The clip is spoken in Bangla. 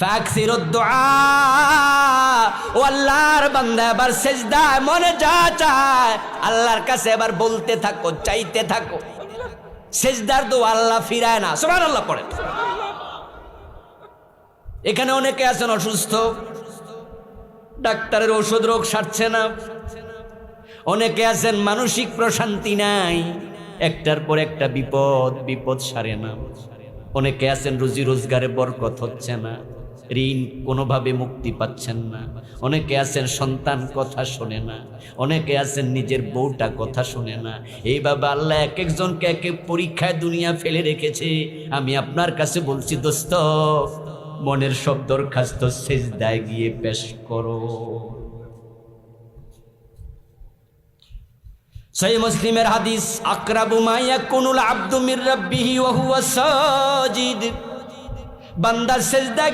ফাকসিরুদ দুআ, ও আল্লাহর বান্দা এবার সিজদায় মনে যা চায় আল্লাহর কাছে এবার বলতে থাকো, চাইতে থাকো। সিজদার দোয়া আল্লাহ ফিরায় না। সুবহানাল্লাহ পড়েন। এখানে অনেকে আছেন অসুস্থ, ডাক্তারের ওষুধ রোগ সারছে না। অনেকে আছেন মানসিক প্রশান্তি নাই, একটার পর একটা বিপদ, বিপদ সারে না। অনেকে আছেন রুজি রোজগারে বরকত হচ্ছে না, ঋণ কোনোভাবে মুক্তি পাচ্ছেন না। অনেকে আছেন সন্তান কথা শোনে না, অনেকে আছেন নিজের বউটা কথা শোনে না। এইভাবে আল্লাহ এক একজনকে এক এক পরীক্ষায় দুনিয়া ফেলে রেখেছে। আমি আপনার কাছে বলছি দোস্ত, মনের সব দরখাস্ত সিজদায় গিয়ে পেশ করো। সহিহ মুসলিমের হাদিস, আকরাবু মা ইয়াকুনুল আবদু মির রাব্বিহি ওয়া হুয়া সাজিদ। বান্দা সিজদায়